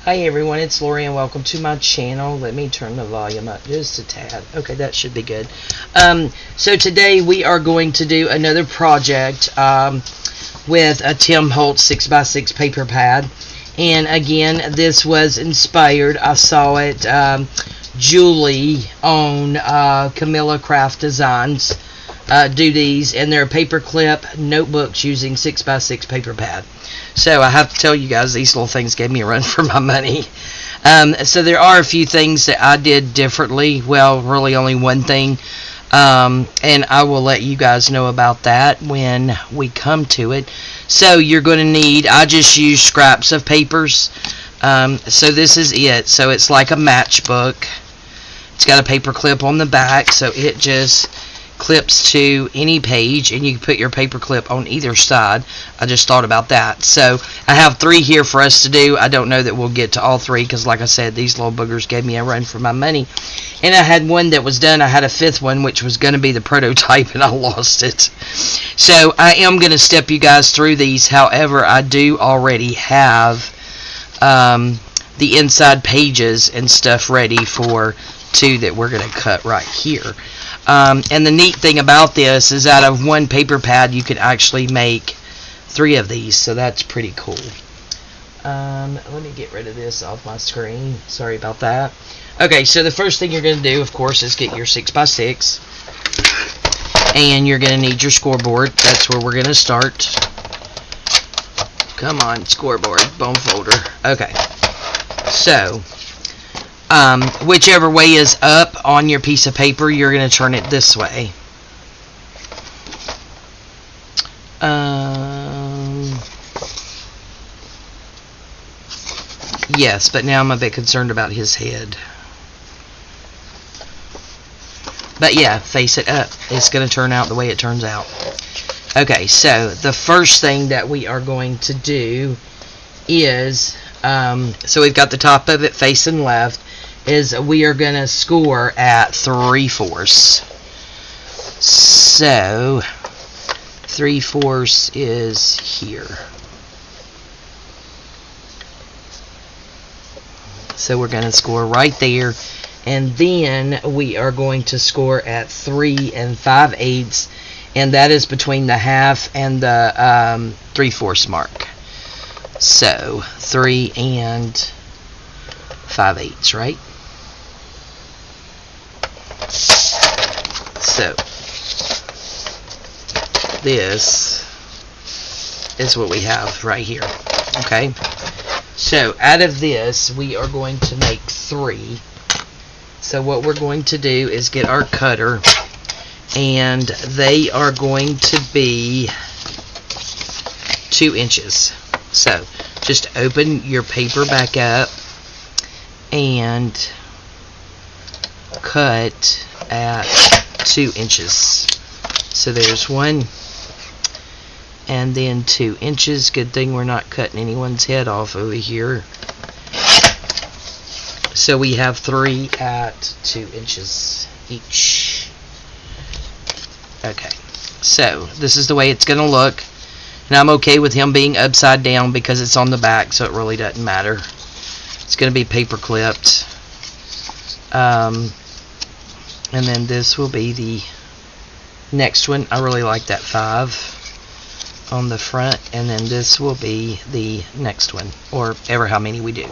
Hi everyone, it's Lori and welcome to my channel. Let me turn the volume up just a tad. Okay, that should be good. So today we are going to do another project with a Tim Holtz 6x6 paper pad. And again, this was inspired. I saw it, Julie on Camilla Craft Designs do these, and they're paperclip notebooks using 6x6 paper pad. So I have to tell you guys, these little things gave me a run for my money. So there are a few things that I did differently. Well, really only one thing. And I will let you guys know about that when we come to it. So you're going to need, I just use scraps of papers. So this is it. So it's like a matchbook. It's got a paper clip on the back, so it just clips to any page, and you can put your paper clip on either side. I just thought about that. So I have 3 here for us to do. I don't know that we'll get to all 3 because, like I said, these little boogers gave me a run for my money. And I had one that was done. I had a 5th one, which was going to be the prototype, and I lost it. So I am going to step you guys through these. However, I do already have the inside pages and stuff ready for 2 that we're going to cut right here. And the neat thing about this is out of one paper pad you can actually make 3 of these, so that's pretty cool. Let me get rid of this off my screen. Sorry about that. Okay, so the first thing you're going to do, of course, is get your 6x6. And you're going to need your scoreboard. That's where we're going to start. Come on, scoreboard, bone folder. Okay, so whichever way is up on your piece of paper, you're going to turn it this way. Yes, but now I'm a bit concerned about his head. But yeah, face it up. It's going to turn out the way it turns out. Okay, so the first thing that we are going to do is, so we've got the top of it facing left, is we are going to score at 3/4. So 3/4 is here. So we're going to score right there, and then we are going to score at 3 5/8, and that is between the half and the 3/4 mark. So 3 5/8, right? So this is what we have right here. Okay, so out of this we are going to make 3. So what we're going to do is get our cutter, and they are going to be 2 inches. So just open your paper back up and cut at 2 inches. So there's 1 and then 2 inches. Good thing we're not cutting anyone's head off over here. So we have 3 at 2 inches each. Okay, so this is the way it's going to look. And I'm okay with him being upside down because it's on the back, so it really doesn't matter. It's going to be paper clipped. And then this will be the next one. I really like that 5 on the front. And then this will be the next one, or ever how many we do.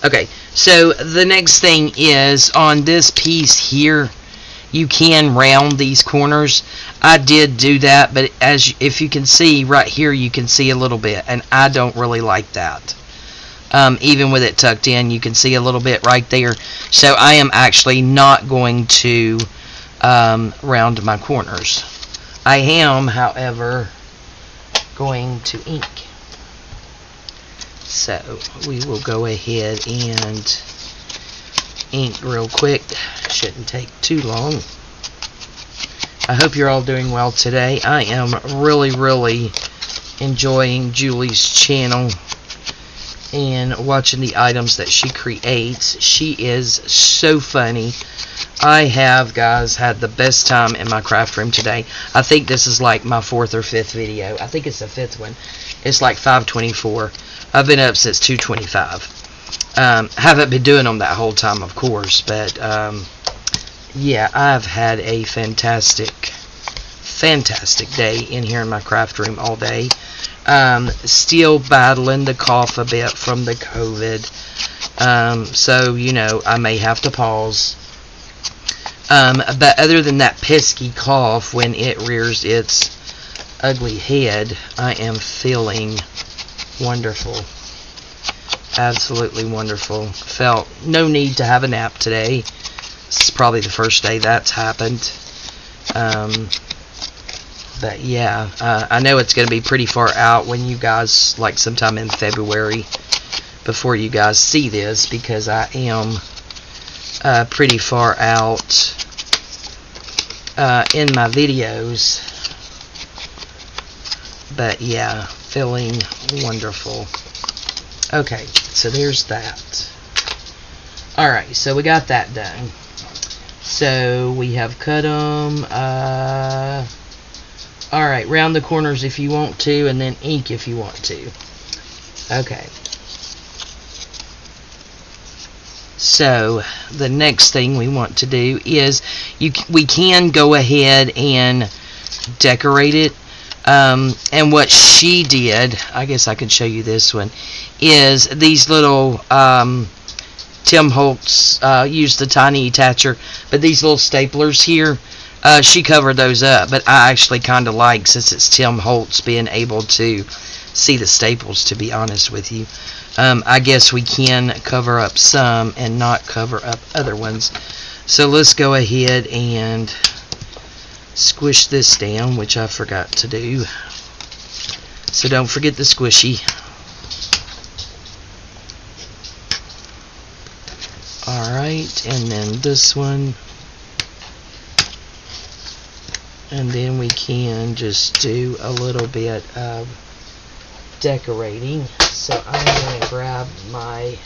Okay, so the next thing is on this piece here, you can round these corners. I did do that, but if you can see right here, you can see a little bit, and I don't really like that. Even with it tucked in, you can see a little bit right there. So I am actually not going to round my corners. I am, however, going to ink. So we will go ahead and ink real quick. Shouldn't take too long. I hope you're all doing well today. I am really enjoying Julie's channel and watching the items that she creates. She is so funny. I have, guys, had the best time in my craft room today. I think this is like my 4th or 5th video. I think it's the 5th one. It's like 5:24. I've been up since 2:25. Haven't been doing them that whole time, of course, but yeah, I've had a fantastic day in here in my craft room all day. Still battling the cough a bit from the COVID, so you know, I may have to pause. But other than that pesky cough when it rears its ugly head, I am feeling wonderful. Absolutely wonderful. Felt no need to have a nap today. This is probably the first day that's happened. But yeah, I know it's going to be pretty far out when you guys, like sometime in February, before you guys see this, because I am pretty far out in my videos. But yeah, feeling wonderful. Okay, so there's that. Alright, so we got that done. So we have cut them. Alright, round the corners if you want to, and then ink if you want to. Okay. So the next thing we want to do is we can go ahead and decorate it. And what she did, I guess I could show you this one, is these little Tim Holtz used the tiny attacher, but these little staplers here, she covered those up. But I actually kind of like, since it's Tim Holtz, being able to see the staples, to be honest with you. I guess we can cover up some and not cover up other ones. So let's go ahead and squish this down, which I forgot to do. So don't forget the squishy. Alright, and then this one. And then we can just do a little bit of decorating. So I'm going to grab my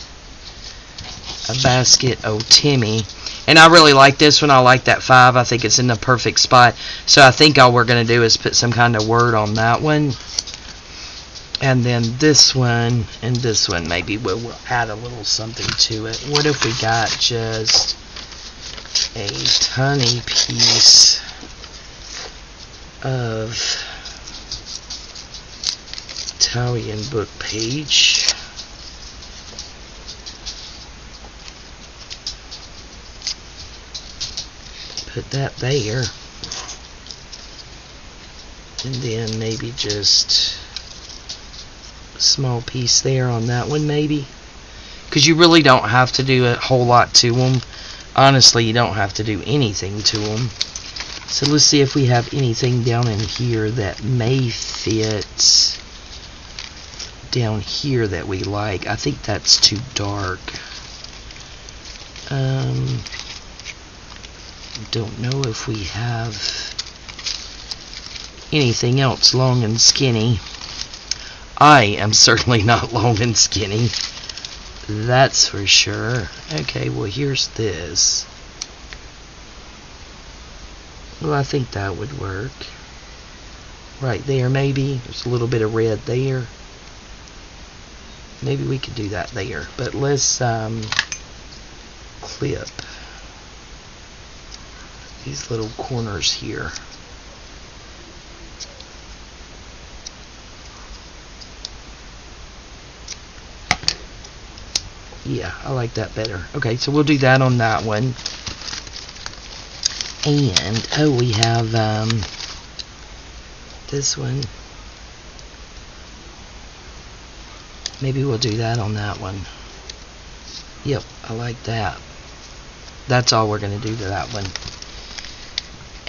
basket of Timmy. And I really like this one. I like that 5. I think it's in the perfect spot. So I think all we're going to do is put some kind of word on that one. And then this one and this one, maybe we'll add a little something to it. What if we got just a tiny piece of Italian book page? Put that there. And then maybe just a small piece there on that one, maybe. Because you really don't have to do a whole lot to them. Honestly, you don't have to do anything to them. So let's see if we have anything down in here that may fit down here that we like. I think that's too dark. Don't know if we have anything else long and skinny. I am certainly not long and skinny. That's for sure. Okay, well here's this. Well, I think that would work. Right there, maybe. There's a little bit of red there. Maybe we could do that there. But let's clip these little corners here. Yeah, I like that better. Okay, so we'll do that on that one. And, oh, we have this one. Maybe we'll do that on that one. Yep, I like that. That's all we're going to do to that one.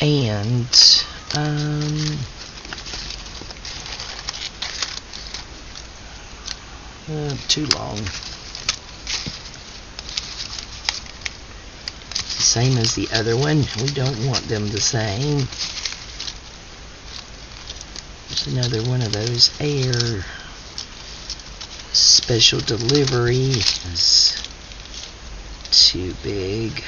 And, too long. Same as the other one. We don't want them the same. There's another one of those air special delivery. Is too big.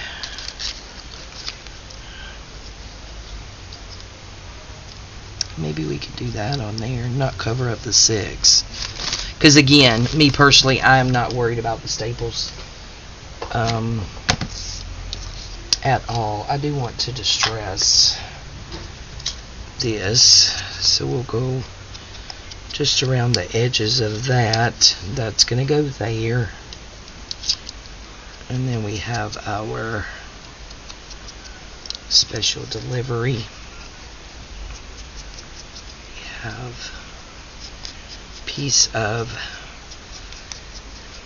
Maybe we could do that on there, not cover up the 6. Because again, me personally, I am not worried about the staples at all. I do want to distress this, so we'll go just around the edges of that. That's going to go there. And then we have our special delivery. We have a piece of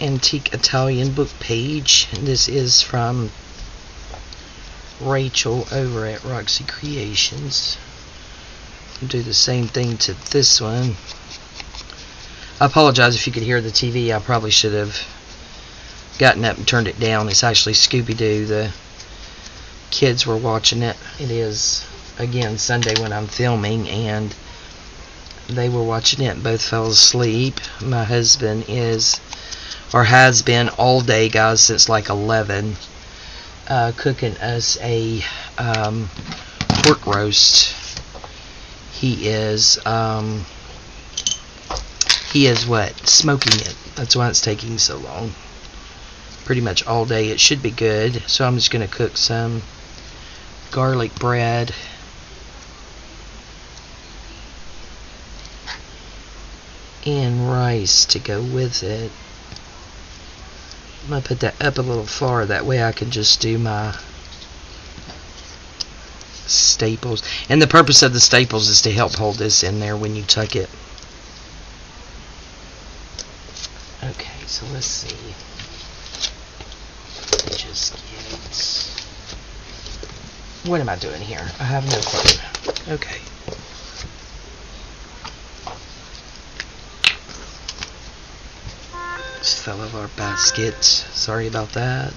antique Italian book page. And this is from Rachel over at Roxy Creations. I'll do the same thing to this one. I apologize if you could hear the TV. I probably should have gotten up and turned it down. It's actually Scooby-Doo. The kids were watching it. It is, again, Sunday when I'm filming, and they were watching it and both fell asleep. My husband is, or has been all day, guys, since like 11, cooking us a pork roast. He is what? Smoking it. That's why it's taking so long. Pretty much all day. It should be good. So I'm just going to cook some garlic bread. And rice to go with it. I'm going to put that up a little far. That way I can just do my staples. And the purpose of the staples is to help hold this in there when you tuck it. Okay, so let's see. Just get... What am I doing here? I have no clue. Okay. Just fell out of our basket. Sorry about that.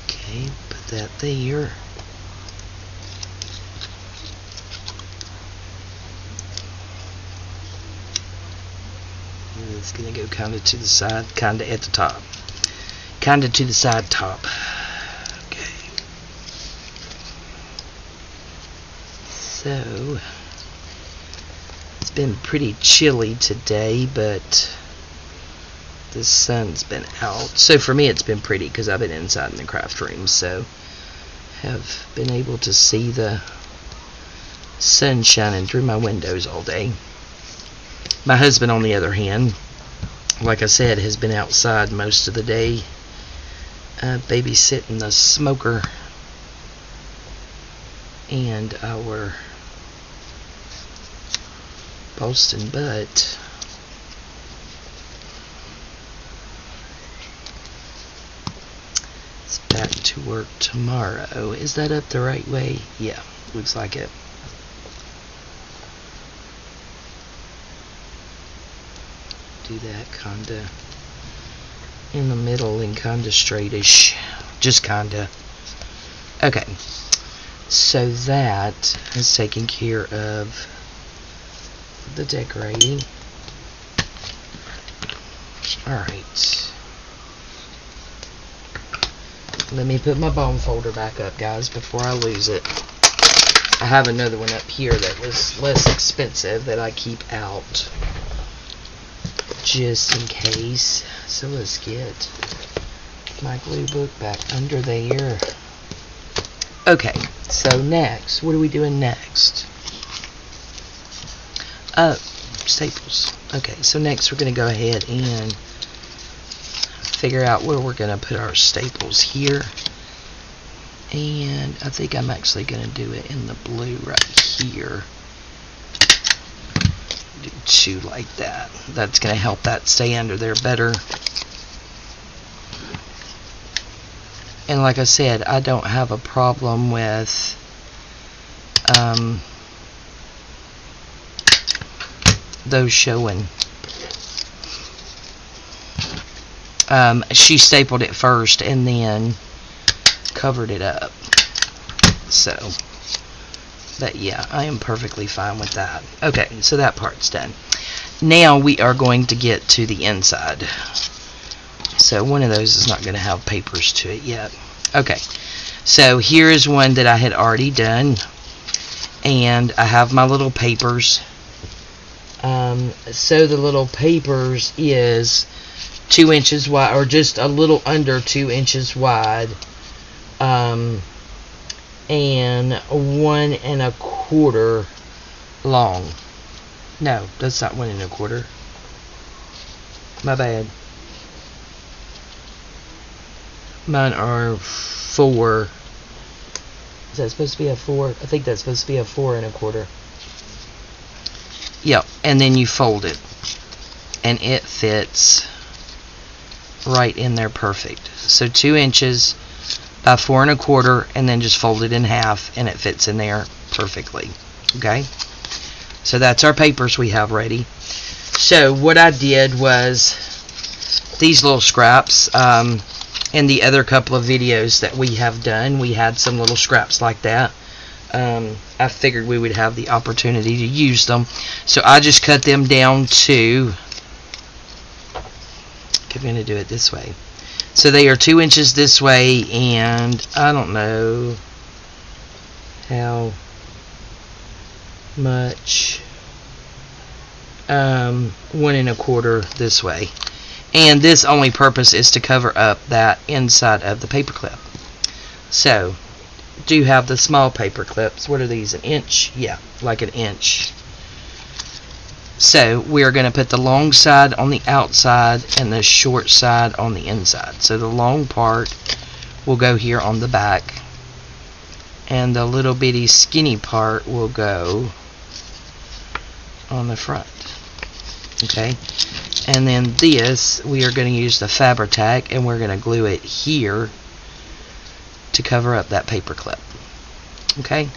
Okay, put that there. It's going to go kind of to the side, kind of at the top. Kind of to the side top. Okay. So, it's been pretty chilly today, but the sun's been out. So for me it's been pretty because I've been inside in the craft room, so have been able to see the sun shining through my windows all day. My husband, on the other hand, like I said, has been outside most of the day, babysitting the smoker and our Boston butt. It's back to work tomorrow. Is that up the right way? Yeah, looks like it. Do that kinda in the middle and kinda straightish, just kinda. Okay, so that is taking care of the decorating. Alright, let me put my bone folder back up, guys, before I lose it. I have another one up here that was less expensive that I keep out just in case. So let's get my glue book back under there. Okay, so next, what are we doing next? Staples. Okay, so next we're going to go ahead and figure out where we're going to put our staples here. And I think I'm actually going to do it in the blue right here. Do two like that. That's going to help that stay under there better. And like I said, I don't have a problem with those showing. She stapled it first and then covered it up. So, but yeah, I am perfectly fine with that. Okay, so that part's done. Now we are going to get to the inside. So one of those is not going to have papers to it yet. Okay, So here is one that I had already done, and I have my little papers. So the little papers is 2 inches wide, or just a little under 2 inches wide, and 1 1/4 long. No, that's not 1 1/4. My bad. Mine are 4. Is that supposed to be a 4? I think that's supposed to be a 4 1/4. Yep, and then you fold it, and it fits right in there perfect. So 2 inches by 4 1/4, and then just fold it in half, and it fits in there perfectly. Okay, so that's our papers we have ready. So what I did was these little scraps. In the other couple of videos that we have done, we had some little scraps like that. I figured we would have the opportunity to use them, so I just cut them down to, I'm going to do it this way. So they are 2 inches this way, and I don't know how much, 1 1/4 this way. And this only purpose is to cover up that inside of the paper clip. So, do have the small paper clips. What are these, 1 inch? Yeah, like 1 inch. So, we're going to put the long side on the outside and the short side on the inside. So, the long part will go here on the back, and the little bitty skinny part will go on the front. Okay, and then this, we are going to use the Fabri-Tac, and we're going to glue it here to cover up that paper clip. Okay,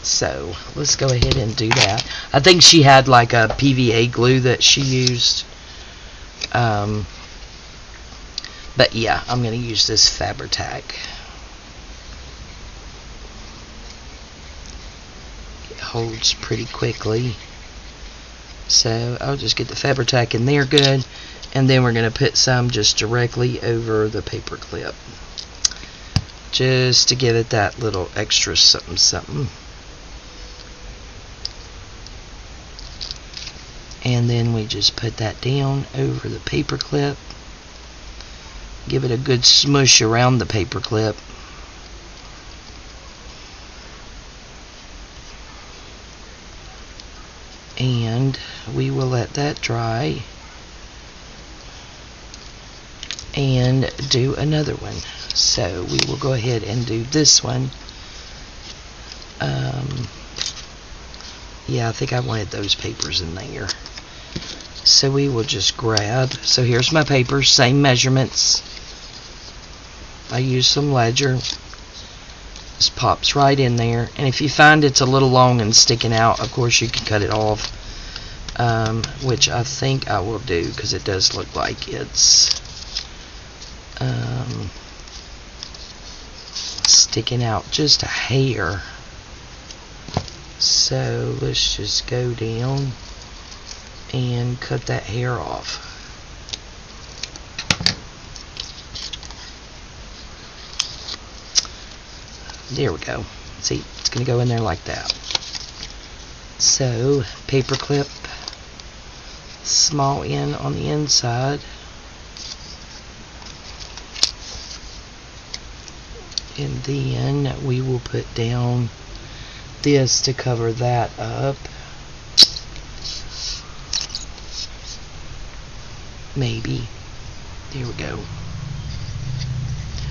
so let's go ahead and do that. I think she had like a PVA glue that she used, but yeah, I'm going to use this Fabri-Tac. It holds pretty quickly. So I'll just get the Fabri-Tac in there good, and then we're going to put some just directly over the paper clip, just to give it that little extra something something. And then we just put that down over the paper clip, give it a good smush around the paper clip. And we will let that dry and do another one. So we will go ahead and do this one. Yeah, I think I wanted those papers in there. So we will just grab, so here's my papers, same measurements. I use some ledger. This pops right in there, and if you find it's a little long and sticking out, of course you can cut it off, which I think I will do, because it does look like it's sticking out just a hair. So let's just go down and cut that hair off. There we go. See, it's going to go in there like that. So, paper clip, small end on the inside. And then we will put down this to cover that up. Maybe. There we go.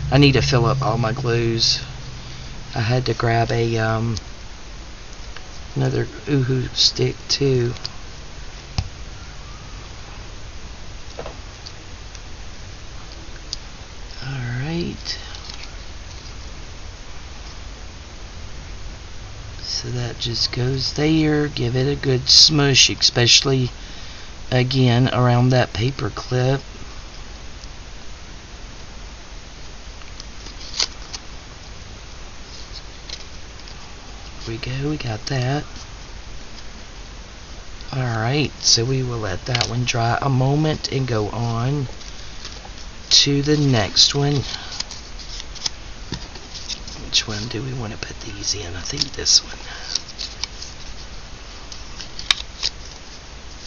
I need to fill up all my glues. I had to grab a another Uhu stick too. Alright. So that just goes there. Give it a good smush, especially again around that paper clip. We go, we got that. Alright, so we will let that one dry a moment and go on to the next one. which one do we want to put these in? I think this one.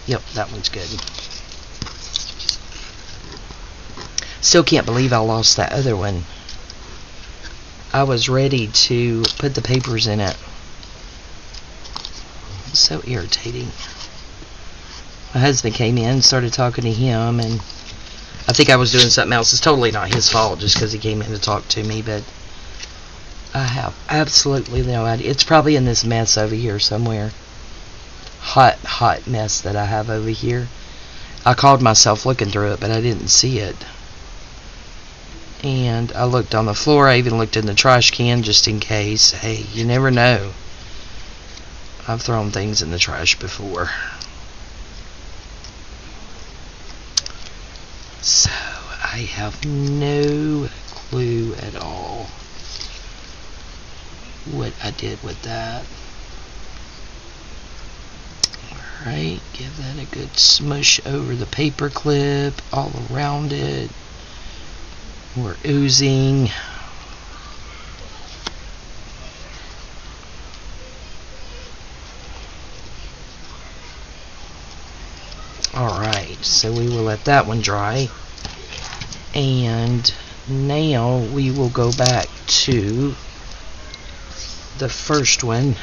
Yep, that one's good. Still can't believe I lost that other one. I was ready to put the papers in it. So irritating. My husband came in and started talking to him, and I think I was doing something else. It's totally not his fault just because he came in to talk to me, but I have absolutely no idea. It's probably in this mess over here somewhere. Hot mess that I have over here. I called myself looking through it, but I didn't see it. And I looked on the floor. I even looked in the trash can just in case. Hey, you never know. I've thrown things in the trash before. So, I have no clue at all what I did with that. Alright, give that a good smush over the paper clip, all around it. We're oozing. Alright, so we will let that one dry. And now we will go back to the first one.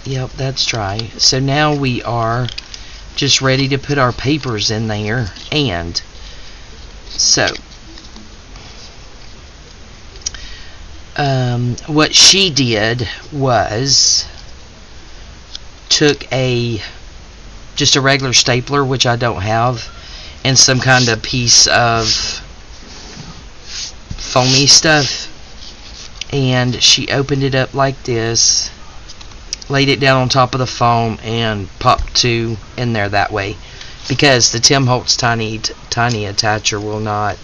Yep, that's dry. So now we are just ready to put our papers in there. And so what she did was took just a regular stapler, which I don't have, and some kind of piece of foamy stuff, and she opened it up like this, laid it down on top of the foam, and popped two in there that way, because the Tim Holtz tiny attacher will not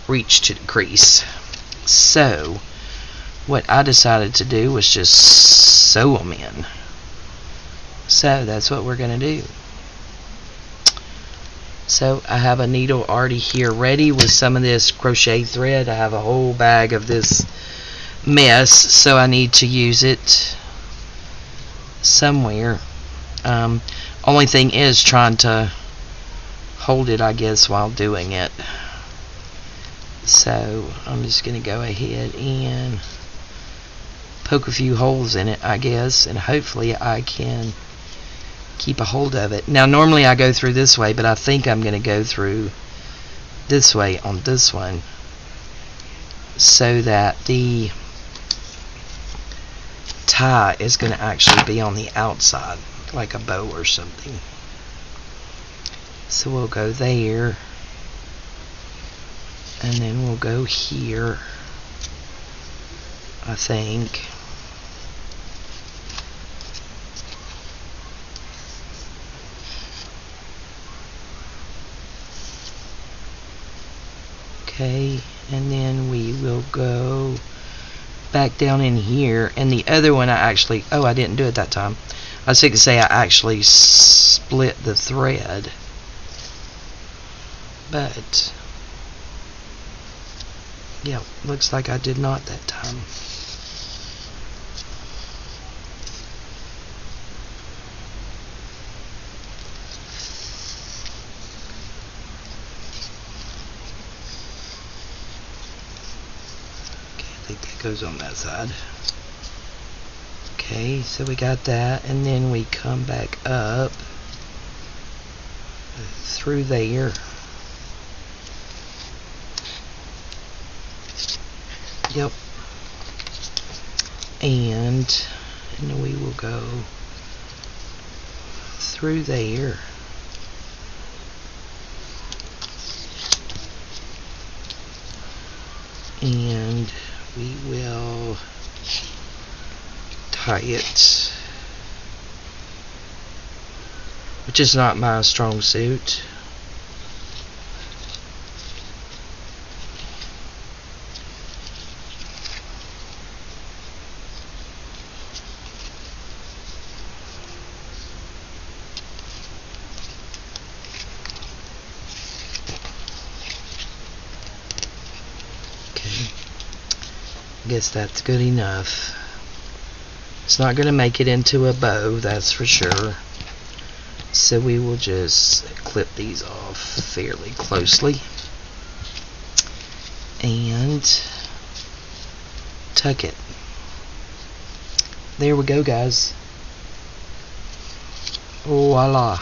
reach to the crease. So what I decided to do was just sew them in. So that's what we're going to do. So I have a needle already here ready with some of this crochet thread. I have a whole bag of this mess, so I need to use it somewhere. Only thing is trying to hold it, I guess, while doing it. So I'm just going to go ahead and poke a few holes in it, I guess, and hopefully I can keep a hold of it. Now normally I go through this way, but I think I'm going to go through this way on this one so that the tie is going to actually be on the outside like a bow or something. So we'll go there, and then we'll go here, I think. Okay, and then we will go back down in here, and the other one I didn't do it that time. I was going to say I actually split the thread, but yeah, looks like I did not that time. I think that goes on that side. Okay, so we got that, and then we come back up through there. Yep. And then we will go through there. And we will tie it, which is not my strong suit. guess that's good enough. It's not going to make it into a bow, that's for sure. So we will just clip these off fairly closely and tuck it. There we go, guys. Voila.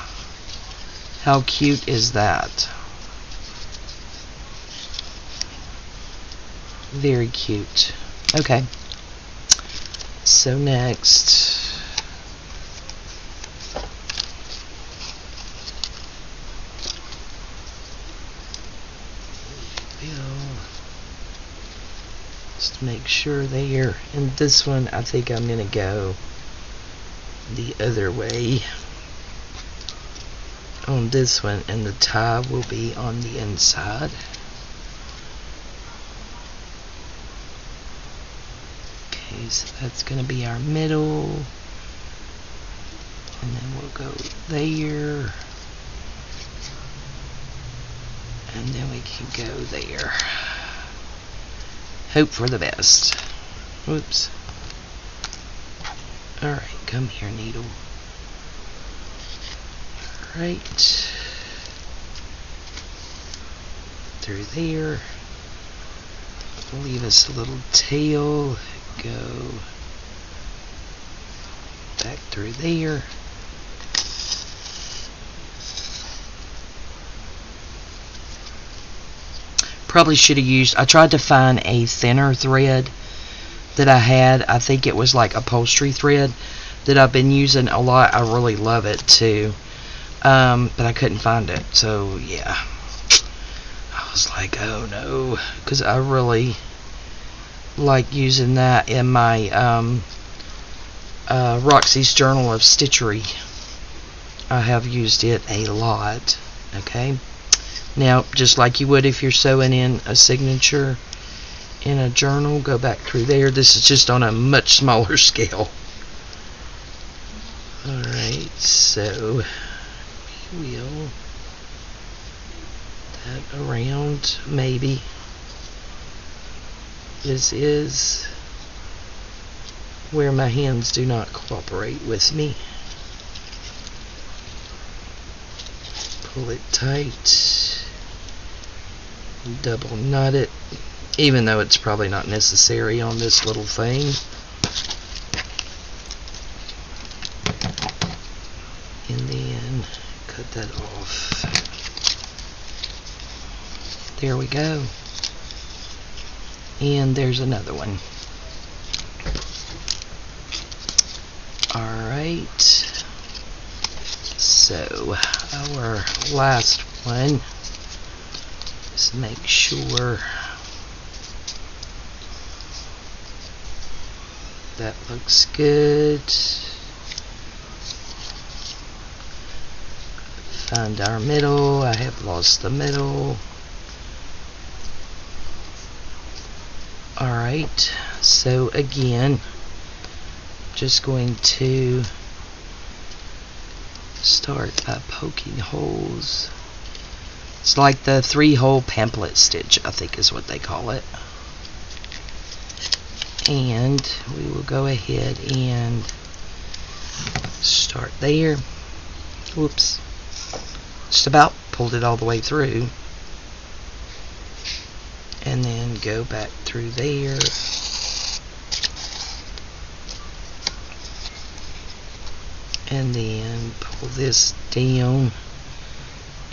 How cute is that? Very cute. Okay. So next, just make sure there. And this one, I think I'm going to go the other way on this one, and the tie will be on the inside. Okay, so that's going to be our middle, and then we'll go there, and then we can go there. Hope for the best. Whoops. Alright, come here, needle. Alright. Through there. Leave us a little tail. Go back through there. Probably should have used, I tried to find a thinner thread that I had. I think it was like upholstery thread that I've been using a lot. I really love it too. But I couldn't find it. So yeah. I was like, oh no. Because I really like using that in my Roxy's Journal of Stitchery. I have used it a lot. Okay. Now, just like you would if you're sewing in a signature in a journal, go back through there. This is just on a much smaller scale. Alright, so we will that around, maybe. This is where my hands do not cooperate with me. Pull it tight. Double knot it, even though it's probably not necessary on this little thing. And then cut that off. There we go. And there's another one. Alright. So, our last one. Just make sure that looks good. Find our middle. I have lost the middle. Alright, so again, just going to start by poking holes. It's like the 3-hole pamphlet stitch, I think is what they call it. And we will go ahead and start there. Whoops. Just about pulled it all the way through. And then go back through there. And then pull this down.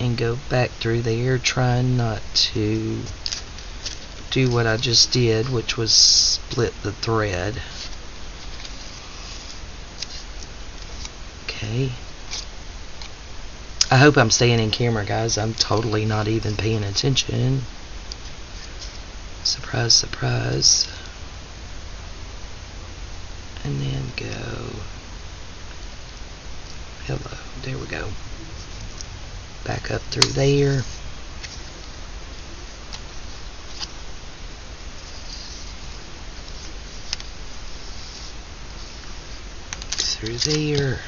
And go back through there, trying not to do what I just did, which was split the thread. Okay. I hope I'm staying in camera, guys. I'm totally not even paying attention. Surprise, surprise. And then go. Hello. There we go. Back up through there. Through there.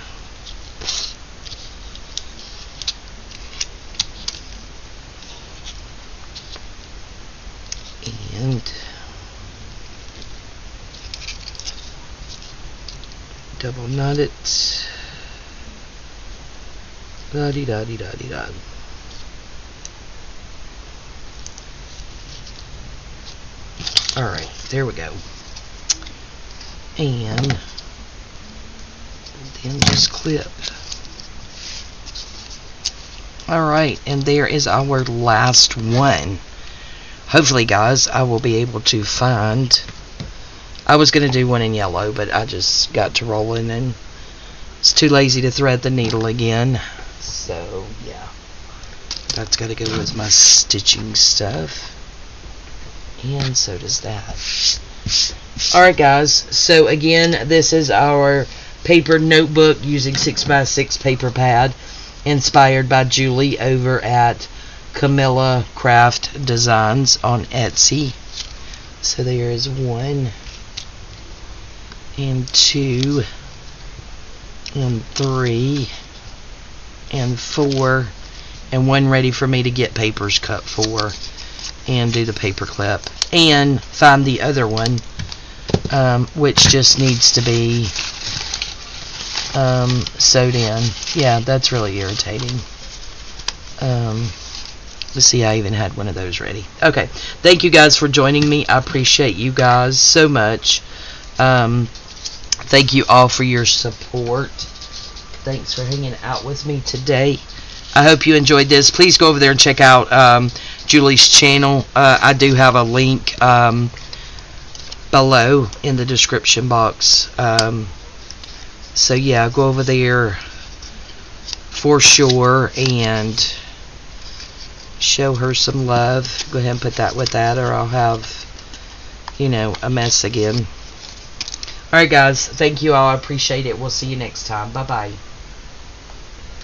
And double knot it. Da-dee-da-dee-da-dee-da. Alright, there we go. And then just clip. Alright, and there is our last one. Hopefully, guys, I will be able to find... I was going to do one in yellow, but I just got to rolling and it's too lazy to thread the needle again. So, yeah. That's got to go with my stitching stuff. And so does that. Alright, guys. So, again, this is our paper notebook using 6x6 paper pad, inspired by Julie over at Camilla Craft Designs on Etsy. So there is 1 and 2 and 3 and 4 and 1 ready for me to get papers cut for and do the paper clip and find the other one, which just needs to be sewed in. Yeah, that's really irritating. Let's see, I even had one of those ready. Okay, thank you guys for joining me. I appreciate you guys so much. Thank you all for your support. Thanks for hanging out with me today. I hope you enjoyed this. Please go over there and check out Julie's channel. I do have a link below in the description box. So yeah, go over there for sure and show her some love. Go ahead and put that with that, or I'll have, you know, a mess again. Alright, guys. Thank you all. I appreciate it. We'll see you next time. Bye-bye.